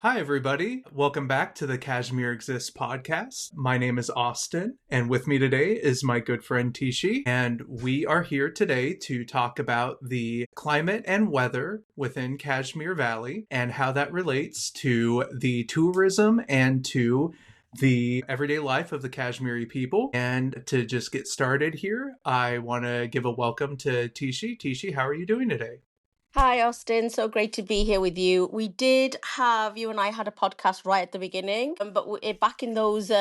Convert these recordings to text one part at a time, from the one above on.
Hi, everybody. Welcome back to the Kashmir Exists podcast. My name is Austin, and with me today is my good friend Teyshi. And we are here today to talk about the climate and weather within Kashmir Valley and how that relates to the tourism and to the everyday life of the Kashmiri people. And to just get started here, I want to give a welcome to Teyshi. Teyshi, how are you doing today? Hi, Austin. So great to be here with you. You and I had a podcast right at the beginning, back in those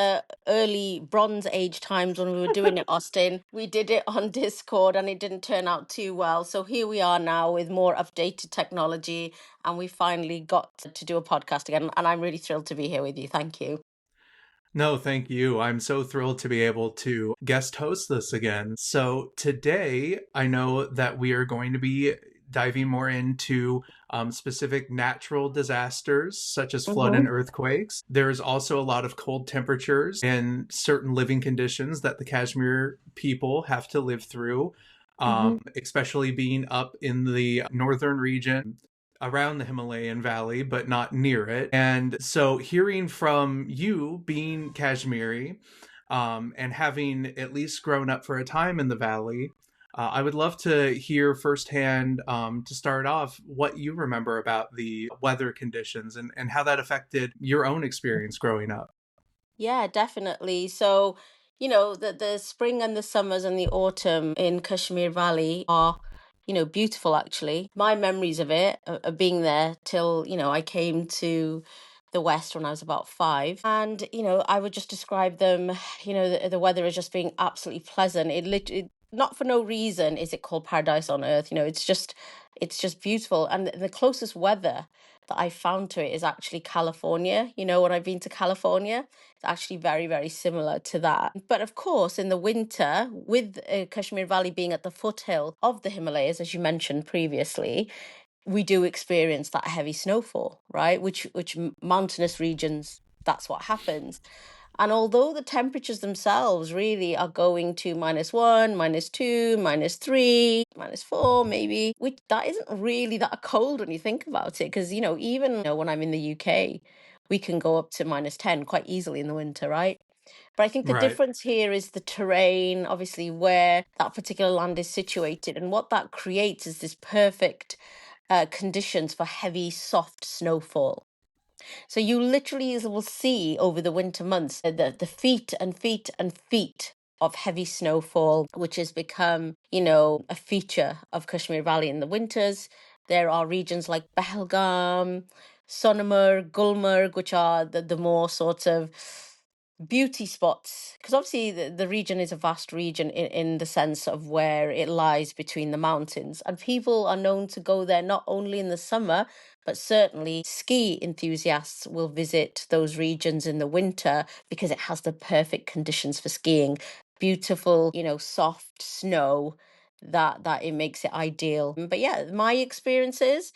early Bronze Age times when we were doing it, Austin, we did it on Discord and it didn't turn out too well. So here we are now with more updated technology and we finally got to do a podcast again. And I'm really thrilled to be here with you. Thank you. No, thank you. I'm so thrilled to be able to guest host this again. So, today, I know that we are going to be diving more into specific natural disasters such as flood and Mm-hmm. earthquakes. There's also a lot of cold temperatures and certain living conditions that the Kashmir people have to live through, Mm-hmm. especially being up in the northern region around the Himalayan Valley, but not near it. And so, hearing from you being Kashmiri and having at least grown up for a time in the valley, I would love to hear firsthand, to start off, what you remember about the weather conditions and how that affected your own experience growing up. Yeah, definitely. So, the spring and the summers and the autumn in Kashmir Valley are, beautiful actually. My memories of it are being there till, I came to the West when I was about 5. And, I would just describe them, the weather as just being absolutely pleasant. Not for no reason is it called paradise on earth. It's just beautiful. And the closest weather that I found to it is actually California. When I've been to California, it's actually very, very similar to that. But of course, in the winter, with Kashmir Valley being at the foothill of the Himalayas, as you mentioned previously, we do experience that heavy snowfall, right? Which mountainous regions, that's what happens. And although the temperatures themselves really are going to -1, -2, -3, -4, maybe, which that isn't really that cold when you think about it. Because, even when I'm in the UK, we can go up to -10 quite easily in the winter, right? But I think the Right. difference here is the terrain, obviously, where that particular land is situated. And what that creates is this perfect conditions for heavy, soft snowfall. So you literally will see over the winter months the feet and feet and feet of heavy snowfall, which has become, a feature of Kashmir Valley in the winters. There are regions like Pahalgam, Sonamurg, Gulmarg, which are the more sort of beauty spots, because obviously the region is a vast region in the sense of where it lies between the mountains, and people are known to go there not only in the summer, but certainly ski enthusiasts will visit those regions in the winter because it has the perfect conditions for skiing. Beautiful, soft snow that it makes it ideal. But yeah, my experiences,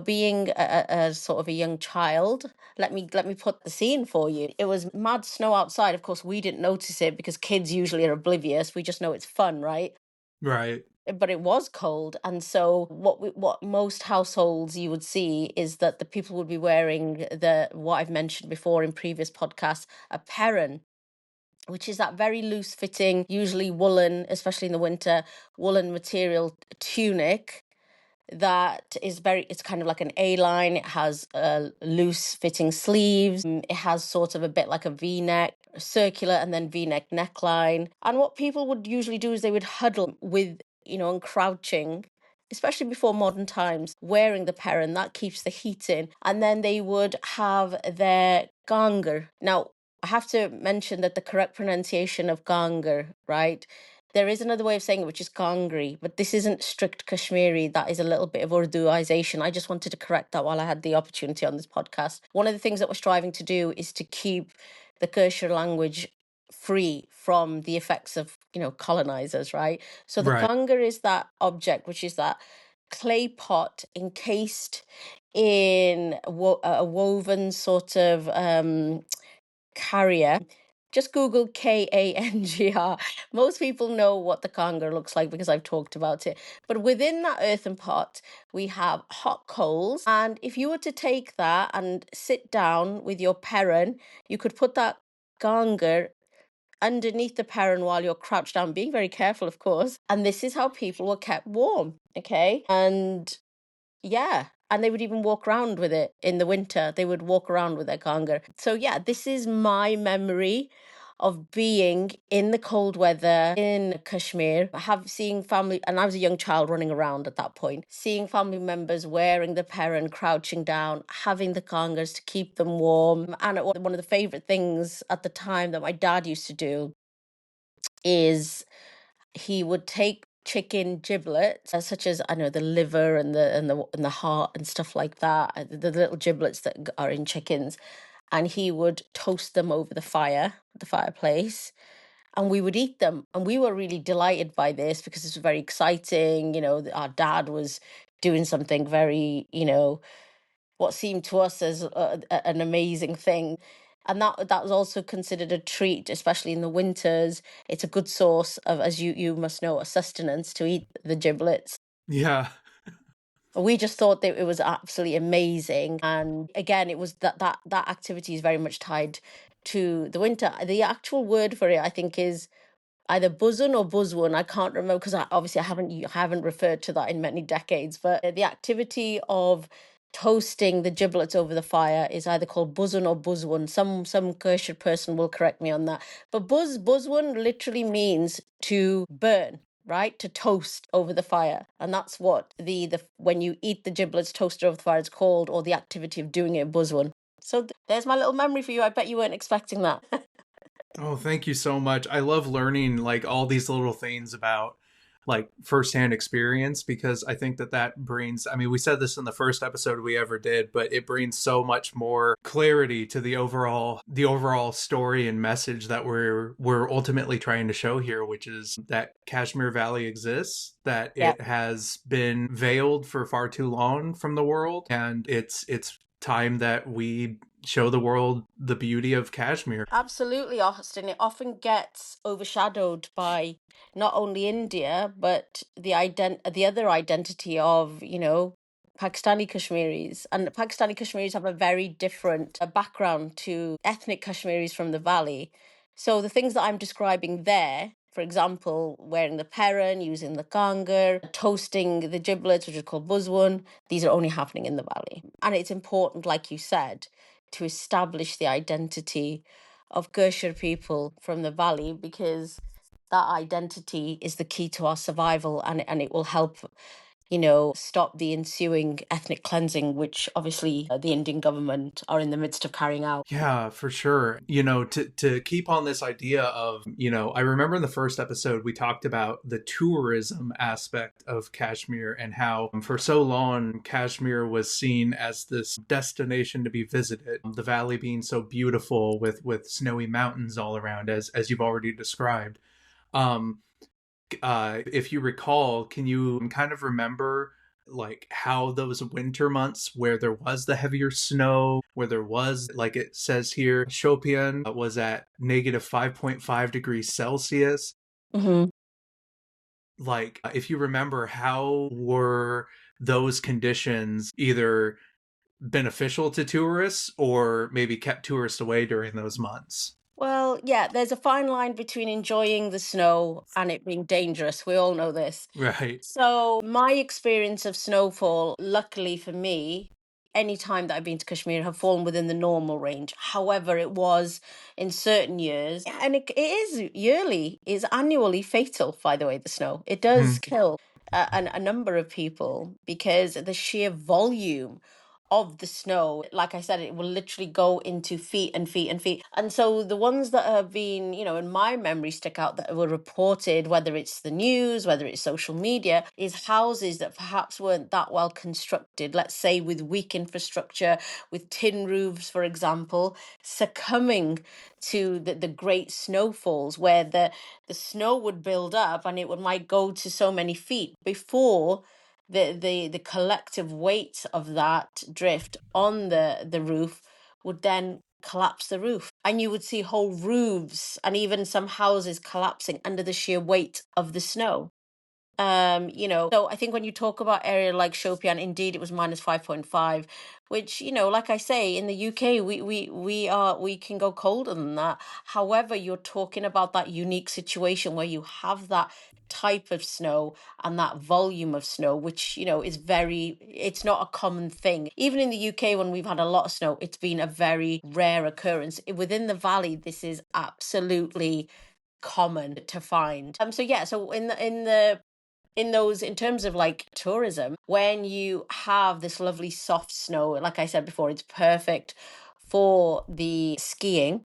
being a sort of a young child, let me put the scene for you. It was mad snow outside. Of course, we didn't notice it because kids usually are oblivious. We just know it's fun, right? Right. But it was cold, and so what most households you would see is that the people would be wearing the what I've mentioned before in previous podcasts, a peron, which is that very loose fitting, usually woolen, especially in the winter, woolen material tunic that is it's kind of like an A line. It has loose fitting sleeves. It has sort of a bit like a V neck, circular and then V neck neckline. And what people would usually do is they would huddle with, and crouching, especially before modern times, wearing the peron. That keeps the heat in. And then they would have their ganger. Now, I have to mention that the correct pronunciation of ganger, right? There is another way of saying it, which is Kangri, but this isn't strict Kashmiri. That is a little bit of Urduization. I just wanted to correct that while I had the opportunity on this podcast. One of the things that we're striving to do is to keep the Kashmir language free from the effects of, colonizers, right? So the Right. Kanga is that object, which is that clay pot encased in a woven sort of carrier Just Google Kangr. Most people know what the Kangr looks like because I've talked about it. But within that earthen pot, we have hot coals. And if you were to take that and sit down with your parent, you could put that Kangr underneath the perron while you're crouched down, being very careful, of course. And this is how people were kept warm. Okay. And yeah. And they would even walk around with it in the winter. They would walk around with their kanga. So, yeah, this is my memory of being in the cold weather in Kashmir, seeing family, and I was a young child running around at that point, seeing family members wearing the perron, crouching down, having the kangas to keep them warm. And one of the favorite things at the time that my dad used to do is he would take chicken giblets, such as I know the liver and the heart and stuff like that, the little giblets that are in chickens, and he would toast them over the fireplace, and we would eat them. And we were really delighted by this because this was very exciting. You know, our dad was doing something very, what seemed to us as an amazing thing. And that was also considered a treat, especially in the winters. It's a good source of, as you must know, a sustenance to eat the giblets. Yeah. We just thought that it was absolutely amazing. And again, it was that activity is very much tied to the winter. The actual word for it, I think, is either buzzun or buzzwun. I can't remember because I haven't referred to that in many decades. But the activity of toasting the giblets over the fire is either called buzzun or buzzwun. Some Kashmir person will correct me on that. But buzzwun literally means to burn. Right, to toast over the fire, and that's what the when you eat the giblets toasted over the fire, it's called, or the activity of doing it, buzzwun. So there's my little memory for you. I bet you weren't expecting that. Oh, thank you so much. I love learning like all these little things about like firsthand experience because I think that brings, I mean, we said this in the first episode we ever did, but it brings so much more clarity to the overall story and message that we're ultimately trying to show here, which is that Kashmir Valley exists, that Yeah. it has been veiled for far too long from the world, and it's time that we show the world the beauty of Kashmir. Absolutely, Austin. It often gets overshadowed by not only India, but the other identity of, Pakistani Kashmiris. And Pakistani Kashmiris have a very different background to ethnic Kashmiris from the valley. So the things that I'm describing there, for example, wearing the perun, using the kangar, toasting the giblets, which is called buzwan, these are only happening in the valley. And it's important, like you said, to establish the identity of Kashmir people from the valley because that identity is the key to our survival, and it will help, stop the ensuing ethnic cleansing, which obviously the Indian government are in the midst of carrying out. Yeah, for sure. To keep on this idea of, I remember in the first episode we talked about the tourism aspect of Kashmir and how for so long Kashmir was seen as this destination to be visited. The valley being so beautiful with snowy mountains all around, as you've already described. Um, if you recall, can you kind of remember like how those winter months where there was the heavier snow, where there was, like it says here, Shopian was at negative 5.5 degrees Celsius? Mm-hmm. Like, if you remember, how were those conditions either beneficial to tourists or maybe kept tourists away during those months? Well, yeah, there's a fine line between enjoying the snow and it being dangerous. We all know this. Right. So, my experience of snowfall, luckily for me, any time that I've been to Kashmir have fallen within the normal range. However, it was in certain years, and it is yearly, is annually fatal, by the way, the snow. It does kill a number of people because the sheer volume of the snow, like I said, it will literally go into feet and feet and feet. And so the ones that have been, in my memory stick out that were reported, whether it's the news, whether it's social media, is houses that perhaps weren't that well constructed, let's say with weak infrastructure, with tin roofs, for example, succumbing to the great snowfalls where the snow would build up and might go to so many feet before the collective weight of that drift on the roof would then collapse the roof. and you would see whole roofs and even some houses collapsing under the sheer weight of the snow. So I think when you talk about area like Shopian, indeed it was minus 5.5, which, like I say, in the UK, we can go colder than that. However, you're talking about that unique situation where you have that type of snow and that volume of snow, which, it's not a common thing. Even in the UK, when we've had a lot of snow, it's been a very rare occurrence. Within the valley, this is absolutely common to find. So yeah, so in terms of like tourism, when you have this lovely soft snow, like I said before, it's perfect for the skiing.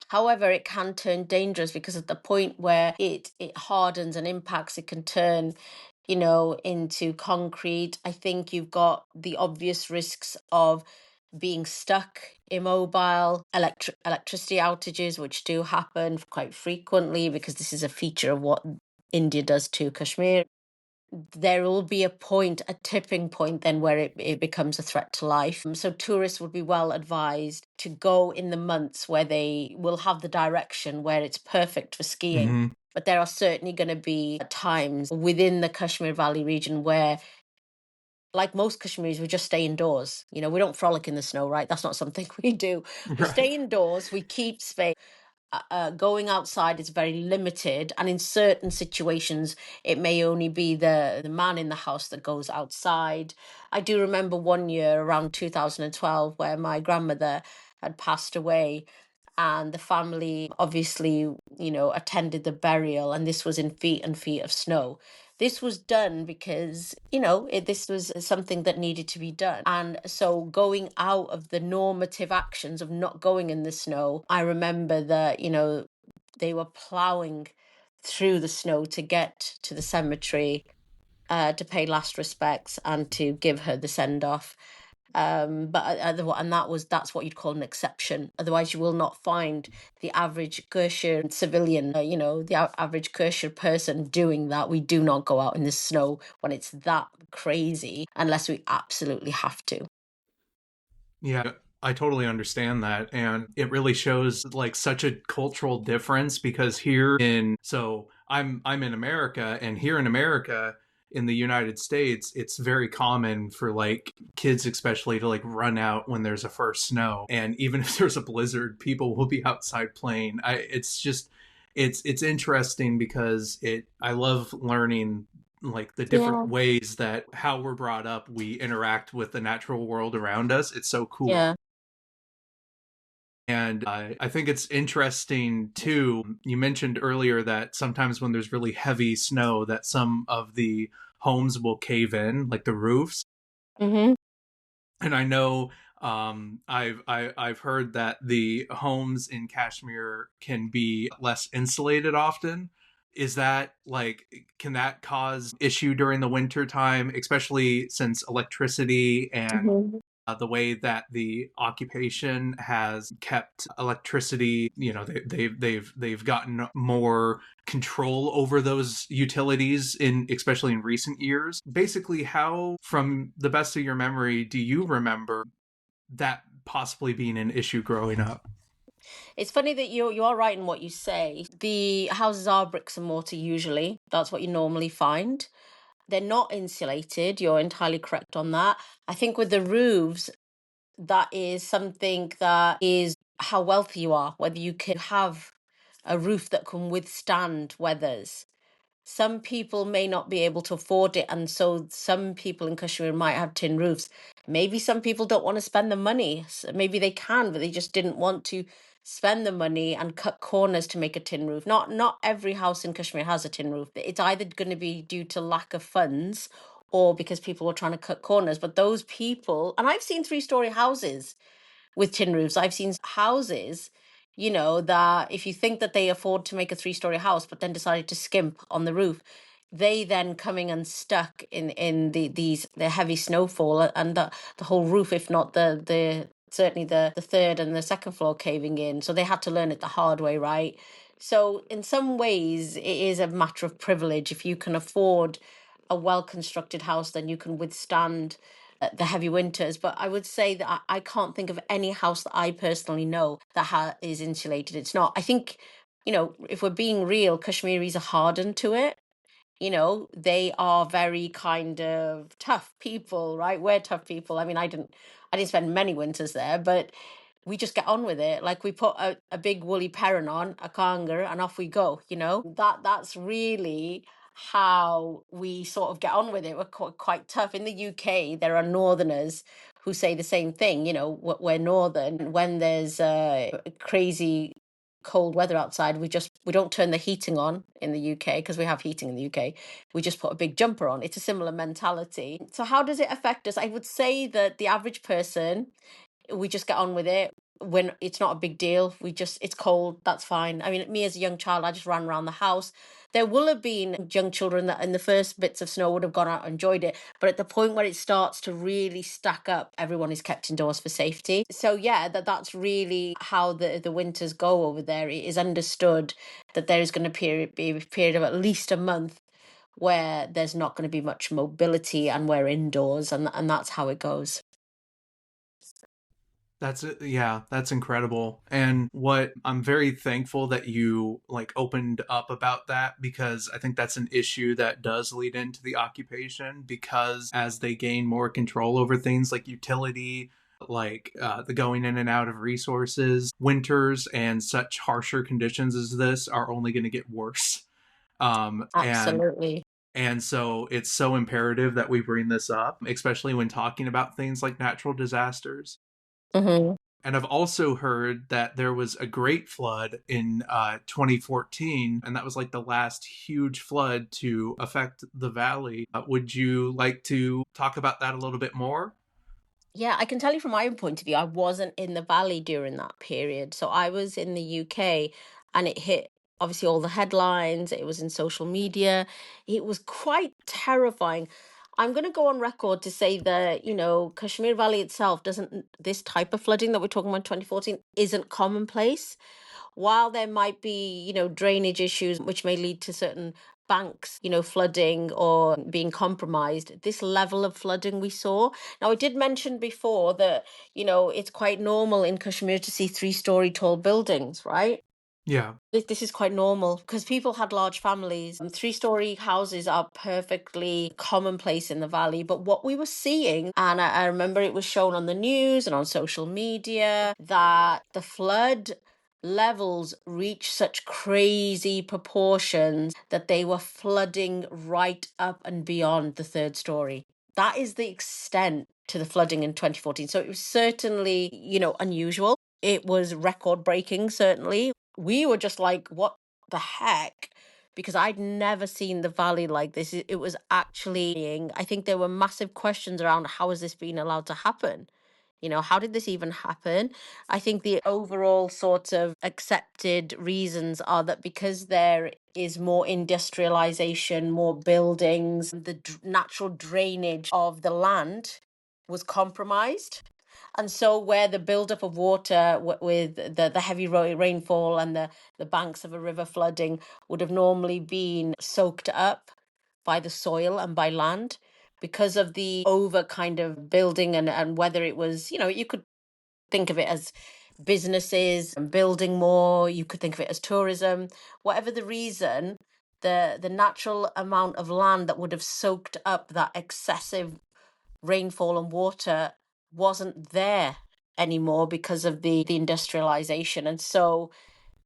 However, it can turn dangerous because at the point where it hardens and impacts, it can turn, into concrete. I think you've got the obvious risks of being stuck, immobile, electricity outages, which do happen quite frequently because this is a feature of what India does to Kashmir. There will be a tipping point then where it becomes a threat to life. So tourists would be well advised to go in the months where they will have the direction where it's perfect for skiing. Mm-hmm. But there are certainly going to be times within the Kashmir Valley region where, like most Kashmiris, we just stay indoors. We don't frolic in the snow, right? That's not something we do. We Right. stay indoors, we keep space. Going outside is very limited, and in certain situations it may only be the man in the house that goes outside. I do remember one year around 2012 where my grandmother had passed away, and the family obviously, attended the burial, and this was in feet and feet of snow. This was done because, this was something that needed to be done. And so going out of the normative actions of not going in the snow, I remember that, they were plowing through the snow to get to the cemetery, to pay last respects and to give her the send off. That's what you'd call an exception. Otherwise, you will not find the average Kashmir civilian, the average Kashmir person doing that. We do not go out in the snow when it's that crazy unless we absolutely have to. Yeah, I totally understand that. And it really shows like such a cultural difference because I'm in America, and here in America, in the United States, it's very common for like kids especially to like run out when there's a first snow. And even if there's a blizzard, people will be outside playing. It's just it's interesting because I love learning like the different Yeah, ways that how we're brought up, we interact with the natural world around us. It's so cool. yeah. And I think it's interesting too. You mentioned earlier that sometimes when there's really heavy snow, that some of the homes will cave in, like the roofs. Mm-hmm. And I know I've heard that the homes in Kashmir can be less insulated often. Is that like can that cause issue during the winter time, especially since electricity and Mm-hmm. the way that the occupation has kept electricity, they've gotten more control over those utilities in especially in recent years. Basically, how from the best of your memory do you remember that possibly being an issue growing up? It's funny that you are right in what you say. The houses are bricks and mortar usually. That's what you normally find. They're not insulated. You're entirely correct on that. I think with the roofs, that is something that is how wealthy you are, whether you can have a roof that can withstand weathers. Some people may not be able to afford it, and so some people in Kashmir might have tin roofs. Maybe some people don't want to spend the money. Maybe they can, but they just didn't want to spend the money and cut corners to make a tin roof. Not every house in Kashmir has a tin roof. It's either going to be due to lack of funds or because people were trying to cut corners. But those people, and I've seen three-story houses with tin roofs. I've seen houses, that if you think that they afford to make a three-story house, but then decided to skimp on the roof, they then coming unstuck in the heavy snowfall and the whole roof, if not the certainly the third and the second floor caving in. So they had to learn it the hard way, right? So in some ways, it is a matter of privilege. If you can afford a well constructed house, then you can withstand the heavy winters. But I would say that I can't think of any house that I personally know that is insulated. It's not. I think, if we're being real, Kashmiris are hardened to it. They are very kind of tough people, right? We're tough people. I mean, I didn't spend many winters there, but we just get on with it. Like, we put a big woolly perrin on, a kanga, and off we go. That's really how we sort of get on with it. We're quite tough. In the UK, there are northerners who say the same thing. We're northern. When there's crazy cold weather outside, we don't turn the heating on in the UK, because we have heating in the UK. We just put a big jumper on. It's a similar mentality. So how does it affect us? I would say that the average person, we just get on with it. When it's not a big deal, it's cold, that's fine. I mean, me as a young child, I just ran around the house. There will have been young children that in the first bits of snow would have gone out and enjoyed it, but at the point where it starts to really stack up, everyone is kept indoors for safety. So yeah, that's really how the winters go over there. It is understood that there is going to be a period of at least a month where there's not going to be much mobility, and we're indoors, and that's how it goes. That's it. Yeah, that's incredible. And what I'm very thankful that you like opened up about that, because I think that's an issue that does lead into the occupation, because as they gain more control over things like utility, like the going in and out of resources, winters and such harsher conditions as this are only going to get worse. Um, and Absolutely. and so it's so imperative that we bring this up, especially when talking about things like natural disasters. Hmm. And I've also heard that there was a great flood in 2014, and that was like the last huge flood to affect the valley. Would you like to talk about that a little bit more? Yeah, I can tell you from my own point of view, I wasn't in the valley during that period. So I was in the UK, and it hit obviously all the headlines, it was in social media. It was quite terrifying. I'm going to go on record to say that, Kashmir Valley itself doesn't, this type of flooding that we're talking about in 2014 isn't commonplace. While there might be, drainage issues which may lead to certain banks, flooding or being compromised, this level of flooding we saw. Now, I did mention before that, it's quite normal in Kashmir to see 3-story tall buildings, right? Yeah. This is quite normal because people had large families. 3-story houses are perfectly commonplace in the valley. But what we were seeing, and I remember it was shown on the news and on social media, that the flood levels reached such crazy proportions that they were flooding right up and beyond the 3rd story. That is the extent to the flooding in 2014. So it was certainly, unusual. It was record breaking, certainly. We were just like, what the heck? Because I'd never seen the valley like this. It was actually, I think there were massive questions around how has this been allowed to happen? How did this even happen? I think the overall sort of accepted reasons are that because there is more industrialization, more buildings, the natural drainage of the land was compromised. And so, where the buildup of water with the heavy rainfall and the banks of a river flooding would have normally been soaked up by the soil and by land, because of the over kind of building, and whether it was, you could think of it as businesses and building more, you could think of it as tourism, whatever the reason, the natural amount of land that would have soaked up that excessive rainfall and water wasn't there anymore because of the industrialization. And so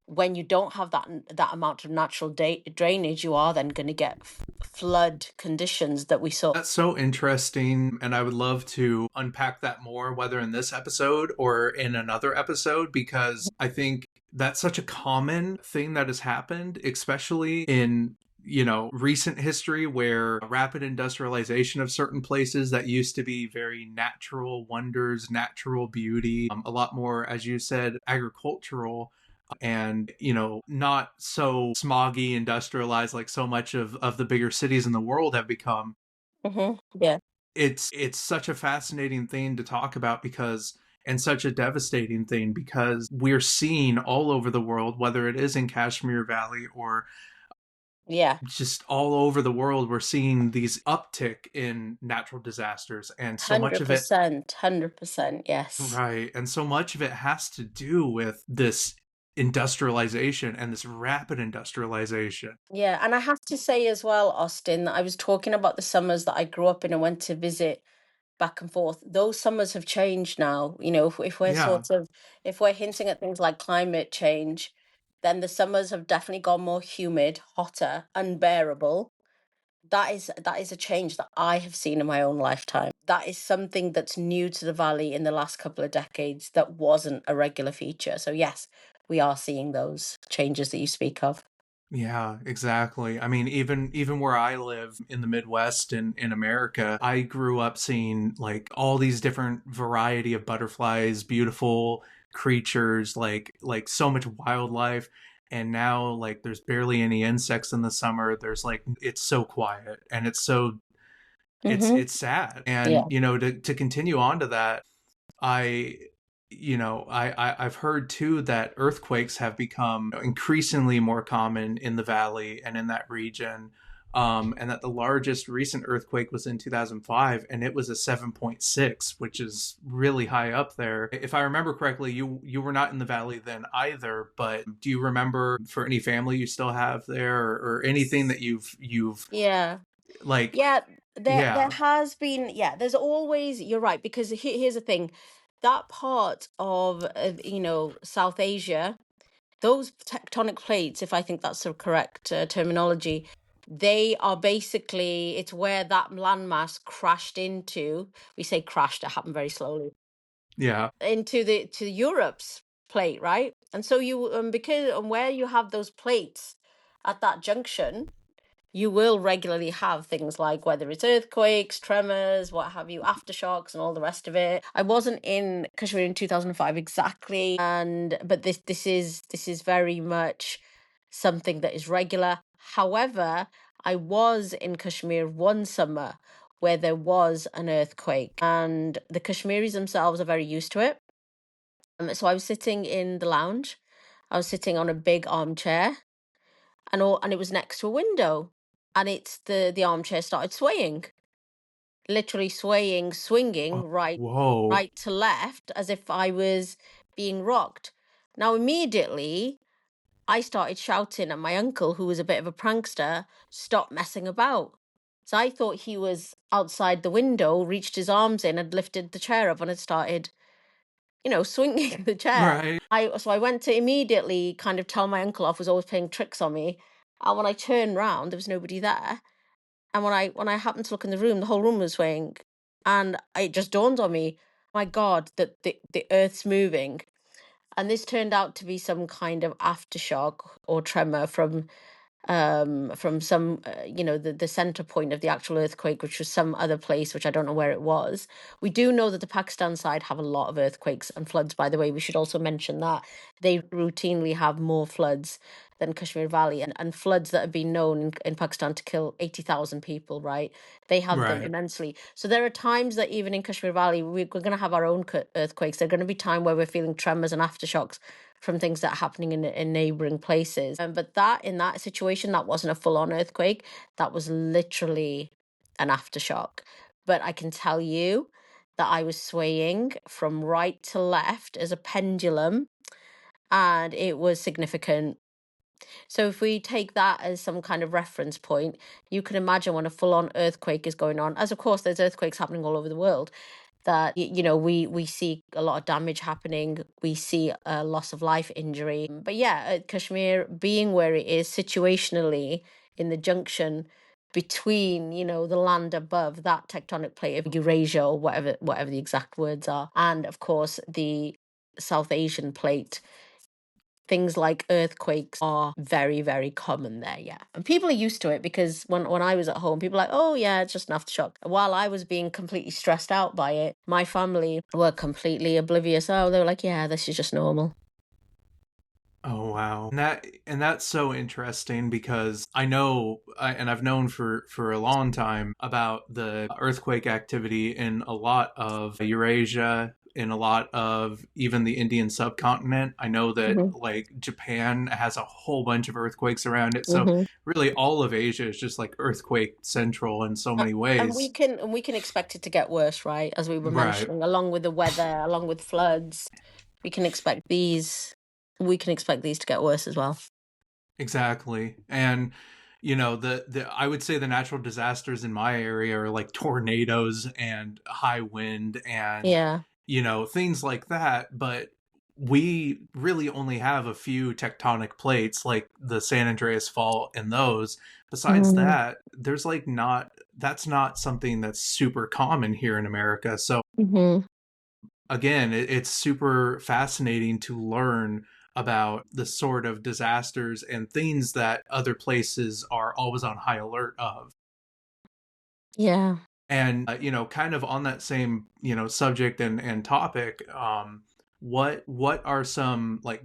when you don't have that amount of natural drainage, you are then going to get flood conditions that we saw. That's so interesting. And I would love to unpack that more, whether in this episode or in another episode, because I think that's such a common thing that has happened, especially in recent history, where rapid industrialization of certain places that used to be very natural wonders, natural beauty, a lot more, as you said, agricultural, and not so smoggy, industrialized like so much of the bigger cities in the world have become. Yeah. It's such a fascinating thing to talk about, because and such a devastating thing, because we're seeing all over the world, whether it is in Kashmir Valley or Yeah. just all over the world, we're seeing these uptick in natural disasters, and so much of it, 100%. 100%. Yes. right, and so much of it has to do with this industrialization and this rapid industrialization. Yeah. And I have to say as well, Austin, that I was talking about the summers that I grew up in and went to visit back and forth. Those summers have changed now. If we're Yeah, sort of, if we're hinting at things like climate change, then the summers have definitely gone more humid, hotter, unbearable. That is a change that I have seen in my own lifetime. That is something that's new to the valley in the last couple of decades that wasn't a regular feature. So yes, we are seeing those changes that you speak of. yeah, exactly. I mean, even where I live in the Midwest in America, I grew up seeing like all these different variety of butterflies, beautiful creatures, like so much wildlife. And now like there's barely any insects in the summer. There's like it's so quiet and Mm-hmm. it's sad. And Yeah. to continue on to that, I I've heard too that earthquakes have become increasingly more common in the valley and in that region. And that the largest recent earthquake was in 2005, and it was a 7.6, which is really high up there. If I remember correctly, you were not in the valley then either, but do you remember for any family you still have there, or anything that you've Yeah. like, Yeah, there yeah, has been, yeah, there's always, you're right, because here's the thing. That part of South Asia, those tectonic plates, if I think that's the correct terminology, they are basically, it's where that landmass crashed into. We say crashed, it happened very slowly yeah, into the to Europe's plate, right? And so you because and where you have those plates at that junction, you will regularly have things like whether it's earthquakes, tremors, what have you, aftershocks, and all the rest of it. I wasn't in Kashmir in 2005 exactly, and but this is very much something that is regular. However, I was in Kashmir one summer where there was an earthquake, and the Kashmiris themselves are very used to it. So I was sitting in the lounge. I was sitting on a big armchair, and it was next to a window, and it's the armchair started swaying, literally swaying, oh, swinging whoa, right to left as if I was being rocked. Now immediately I started shouting at my uncle, who was a bit of a prankster, stop messing about. So I thought he was outside the window, reached his arms in, and lifted the chair up and had started, swinging the chair. right, I went to immediately kind of tell my uncle off, was always playing tricks on me. And when I turned round, there was nobody there. And when I happened to look in the room, the whole room was swaying. And it just dawned on me, my God, that the earth's moving. And this turned out to be some kind of aftershock or tremor from some the center point of the actual earthquake, which was some other place, which I don't know where it was. We do know that the Pakistan side have a lot of earthquakes and floods, by the way. We should also mention that they routinely have more floods than Kashmir Valley, and floods that have been known in Pakistan to kill 80,000 people, right? They have them right. immensely. So there are times that even in Kashmir Valley, we're going to have our own earthquakes. There are going to be time where we're feeling tremors and aftershocks from things that are happening in neighboring places. But that in that situation, that wasn't a full on earthquake. That was literally an aftershock. But I can tell you that I was swaying from right to left as a pendulum, and it was significant. So if we take that as some kind of reference point, you can imagine when a full on earthquake is going on, as of course there's earthquakes happening all over the world, that we see a lot of damage happening, we see a loss of life, injury. But yeah, Kashmir being where it is situationally in the junction between the land above that tectonic plate of Eurasia, or whatever the exact words are, and of course the South Asian plate, things like earthquakes are very, very common there, yeah. And people are used to it because when I was at home, people were like, oh, yeah, it's just an aftershock. While I was being completely stressed out by it, my family were completely oblivious. Oh, they were like, yeah, this is just normal. Oh wow. And that's so interesting because I know and I've known for a long time about the earthquake activity in a lot of Eurasia in a lot of even the Indian subcontinent. I know that Hmm. like Japan has a whole bunch of earthquakes around it. So Hmm. really all of Asia is just like earthquake central in so many And we ways. can expect it to get worse, right? As we were Right. mentioning, along with the weather, along with floods, we can expect these. We can expect these to get worse as well. Exactly. And the I would say the natural disasters in my area are like tornadoes and high wind and Yeah. things like that, but we really only have a few tectonic plates like the San Andreas Fault and those. Besides that, there's like not that's not something that's super common here in America. So Mm-hmm. again, it's super fascinating to learn about the sort of disasters and things that other places are always on high alert of. Yeah. And kind of on that same subject and topic, what are some, like,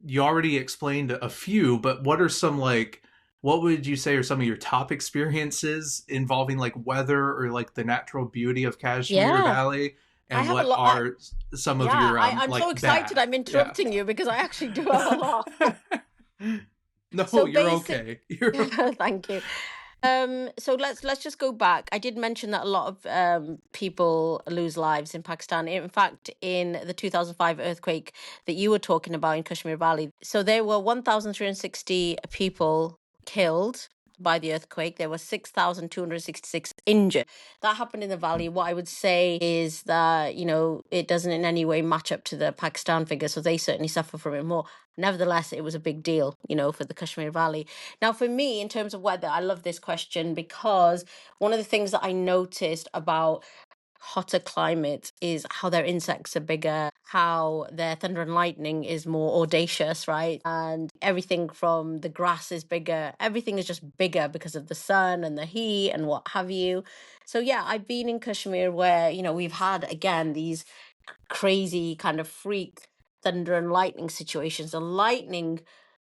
you already explained a few, but what are some, like, what would you say are some of your top experiences involving like weather or like the natural beauty of Kashmir Yeah. Valley, I and have a what lot. are some of your I'm like so excited. bad? I'm Yeah. interrupting you because I actually do have a lot. No, So you're basic. okay. You're Thank you. So let's just go back. I did mention that a lot of people lose lives in Pakistan. In fact, in the 2005 earthquake that you were talking about in Kashmir Valley, so there were 1,360 people killed by the earthquake. There were 6,266 injured. That happened in the valley. What I would say is that, it doesn't in any way match up to the Pakistan figure, so they certainly suffer from it more. Nevertheless, it was a big deal, for the Kashmir Valley. Now, for me, in terms of weather, I love this question because one of the things that I noticed about hotter climates is how their insects are bigger, how their thunder and lightning is more audacious, right? And everything from the grass is bigger. Everything is just bigger because of the sun and the heat and what have you. So, yeah, I've been in Kashmir where, we've had, again, these crazy kind of freak thunder and lightning situations. The lightning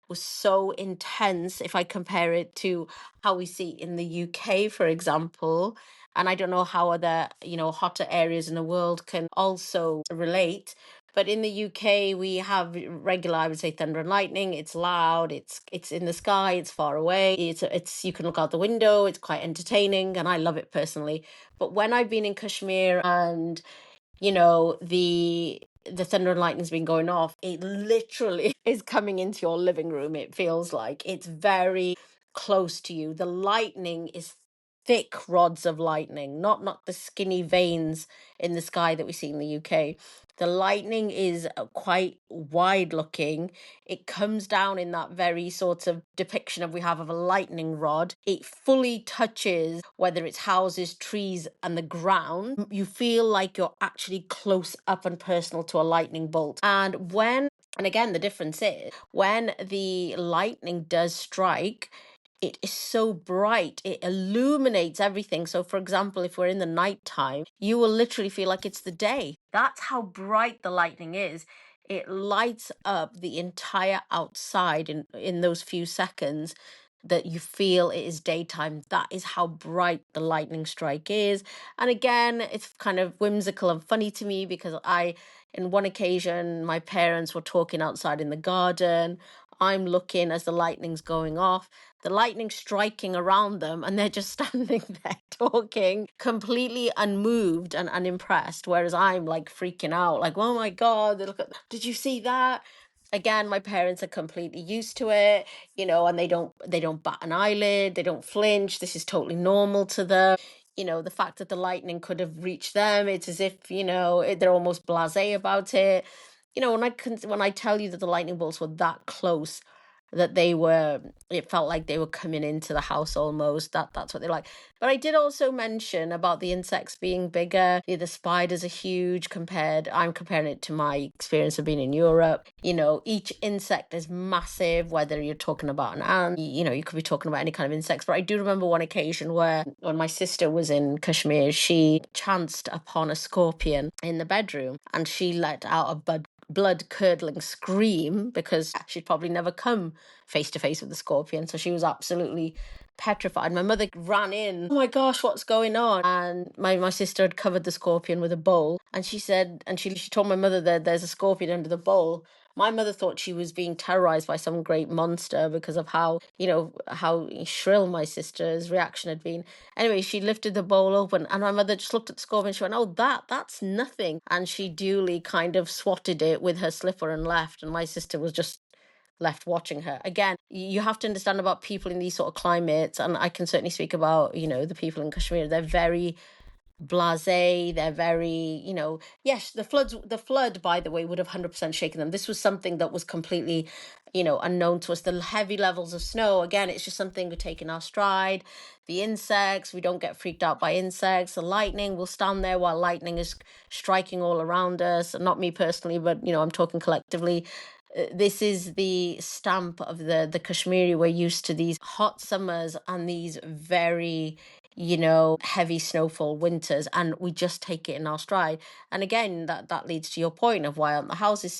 was so intense if I compare it to how we see in the UK, for example. And I don't know how other, hotter areas in the world can also relate. But in the UK, we have regular, I would say, thunder and lightning. It's loud. It's in the sky. It's far away. It's you can look out the window. It's quite entertaining, and I love it personally. But when I've been in Kashmir and the thunder and lightning's been going off, it literally is coming into your living room. It feels like it's very close to you. The lightning is thick rods of lightning, not the skinny veins in the sky that we see in the UK. The lightning is quite wide looking. It comes down in that very sort of depiction of we have of a lightning rod. It fully touches whether it's houses, trees, and the ground. You feel like you're actually close up and personal to a lightning bolt. And again, the difference is when the lightning does strike, it is so bright, it illuminates everything. So, for example, if we're in the nighttime, you will literally feel like it's the day. That's how bright the lightning is. It lights up the entire outside in those few seconds that you feel it is daytime. That is how bright the lightning strike is. And again, it's kind of whimsical and funny to me because in one occasion, my parents were talking outside in the garden. I'm looking as the lightning's going off, the lightning striking around them, and they're just standing there talking, completely unmoved and unimpressed. Whereas I'm like freaking out, like, oh my God, did you see that? Again, my parents are completely used to it, and they don't bat an eyelid, they don't flinch. This is totally normal to them. The fact that the lightning could have reached them, it's as if, they're almost blasé about it. When I tell you that the lightning bolts were that close, that it felt like they were coming into the house almost. That's what they like. But I did also mention about the insects being bigger. The spiders are huge I'm comparing it to my experience of being in Europe. Each insect is massive, whether you're talking about an ant, you could be talking about any kind of insects. But I do remember one occasion where when my sister was in Kashmir, she chanced upon a scorpion in the bedroom and she let out a blood curdling scream because she'd probably never come face to face with the scorpion. So she was absolutely petrified. My mother ran in. Oh my gosh, what's going on? And my sister had covered the scorpion with a bowl. And she said, and she told my mother that there's a scorpion under the bowl. My mother thought she was being terrorized by some great monster because of how, how shrill my sister's reaction had been. Anyway, she lifted the bowl open and my mother just looked at the scorpion and she went, oh, that's nothing. And she duly kind of swatted it with her slipper and left. And my sister was just left watching her. Again, you have to understand about people in these sort of climates. And I can certainly speak about, the people in Kashmir. They're very blasé, they're very, yes, the flood, by the way, would have 100% shaken them. This was something that was completely, unknown to us. The heavy levels of snow, again, it's just something we're taking our stride. The insects, we don't get freaked out by insects. The lightning, we'll stand there while lightning is striking all around us. Not me personally, but I'm talking collectively. This is the stamp of the Kashmiri. We're used to these hot summers and these very heavy snowfall winters, and we just take it in our stride. And again, that leads to your point of why aren't the houses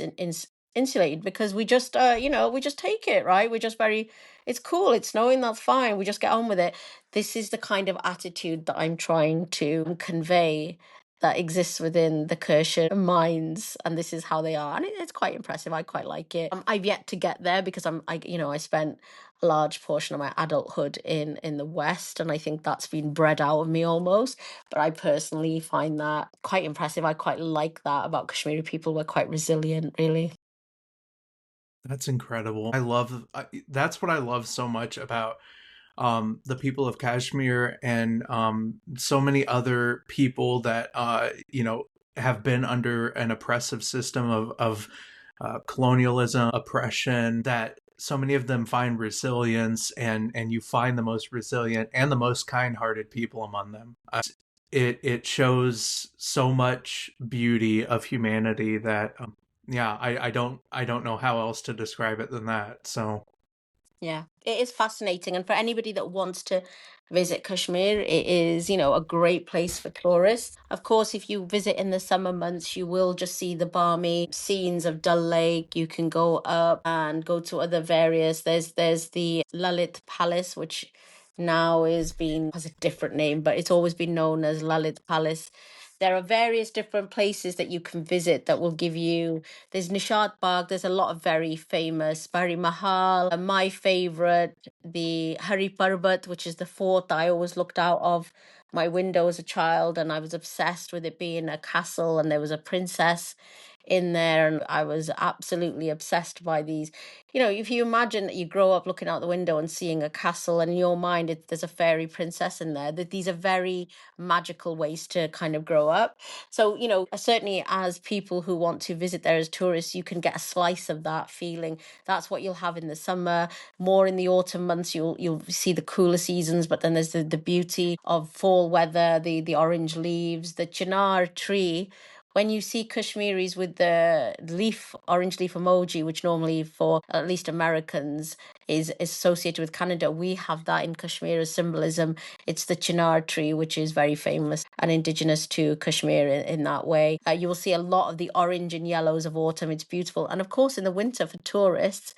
insulated, because we just we just take it, right? We're just very, it's cool, it's snowing, that's fine, we just get on with it. This is the kind of attitude that I'm trying to convey that exists within the Kashmir minds, and this is how they are, and it's quite impressive. I quite like it. I've yet to get there because I spent a large portion of my adulthood in the West, and I think that's been bred out of me almost. But I personally find that quite impressive. I quite like that about Kashmiri people. We're quite resilient, really. That's incredible. That's what I love so much about the people of Kashmir and so many other people that have been under an oppressive system of colonialism, oppression. That so many of them find resilience, and you find the most resilient and the most kind-hearted people among them. It shows so much beauty of humanity that yeah, I don't know how else to describe it than that. So Yeah, it is fascinating. And for anybody that wants to visit Kashmir, it is, a great place for tourists. Of course, if you visit in the summer months, you will just see the balmy scenes of Dal Lake. You can go up and go to other various. There's the Lalit Palace, which now has a different name, but it's always been known as Lalit Palace. There are various different places that you can visit that will give you. There's Nishad Bagh. There's a lot of very famous Bari Mahal. My favorite, the Hari Parbat, which is the fort I always looked out of my window as a child, and I was obsessed with it being a castle, and there was a princess in there, and I was absolutely obsessed by these. If you imagine that you grow up looking out the window and seeing a castle, and in your mind there's a fairy princess in there, that these are very magical ways to kind of grow up. So, certainly as people who want to visit there as tourists, you can get a slice of that feeling. That's what you'll have in the summer. More in the autumn months, you'll see the cooler seasons, but then there's the beauty of fall weather, the orange leaves, the chinar tree. When you see Kashmiris with the orange leaf emoji, which normally for at least Americans is associated with Canada, we have that in Kashmir as symbolism. It's the chinar tree, which is very famous and indigenous to Kashmir in that way. You will see a lot of the orange and yellows of autumn. It's beautiful. And of course, in the winter for tourists,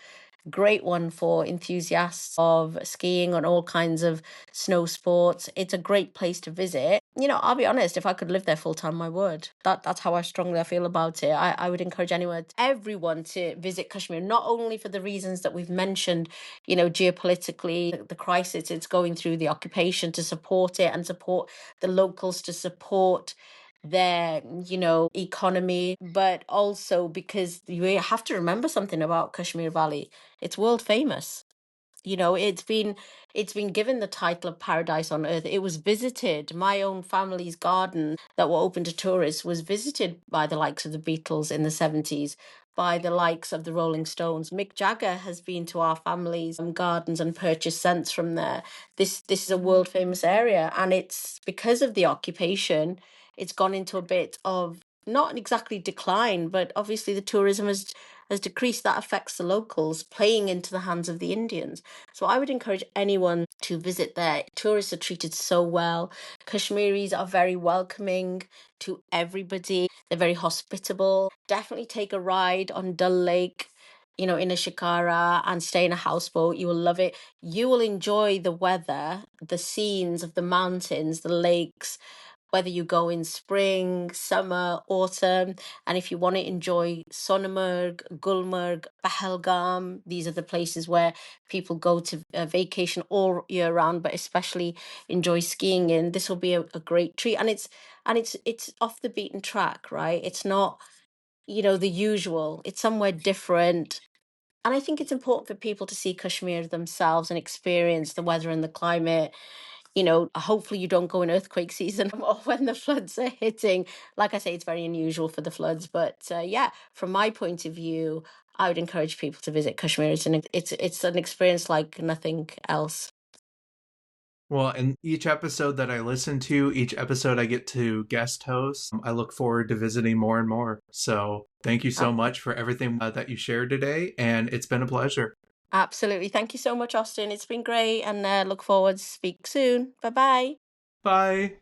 great one for enthusiasts of skiing and all kinds of snow sports. It's a great place to visit. I'll be honest, if I could live there full time, I would. That's how strongly I feel about it. I would encourage everyone to visit Kashmir, not only for the reasons that we've mentioned, geopolitically, the crisis it's going through, the occupation, to support it and support the locals, to support their economy, but also because you have to remember something about Kashmir Valley. It's world famous. It's been given the title of paradise on earth. It was visited. My own family's garden that were open to tourists was visited by the likes of the Beatles in the 70s, by the likes of the Rolling Stones. Mick Jagger has been to our family's gardens and purchased scents from there. This is a world famous area, and it's because of the occupation. It's gone into a bit of not exactly decline, but obviously the tourism has decreased. That affects the locals, playing into the hands of the Indians. So I would encourage anyone to visit there. Tourists are treated so well. Kashmiris are very welcoming to everybody. They're very hospitable. Definitely take a ride on Dull Lake, in a shikara, and stay in a houseboat. You will love it. You will enjoy the weather, the scenes of the mountains, the lakes, whether you go in spring, summer, autumn. And if you want to enjoy Sonmarg, Gulmarg, Pahalgam, these are the places where people go to vacation all year round, but especially enjoy skiing in. This will be a great treat. And it's off the beaten track, right? It's not, the usual. It's somewhere different. And I think it's important for people to see Kashmir themselves and experience the weather and the climate. Hopefully you don't go in earthquake season or when the floods are hitting. Like I say, it's very unusual for the floods, but yeah, from my point of view, I would encourage people to visit Kashmir. It's an experience like nothing else. Well, and each episode that I listen to, each episode I get to guest host, I look forward to visiting more and more. So thank you so much for everything that you shared today, and it's been a pleasure. Absolutely. Thank you so much, Austin. It's been great, and look forward to speak soon. Bye bye. Bye.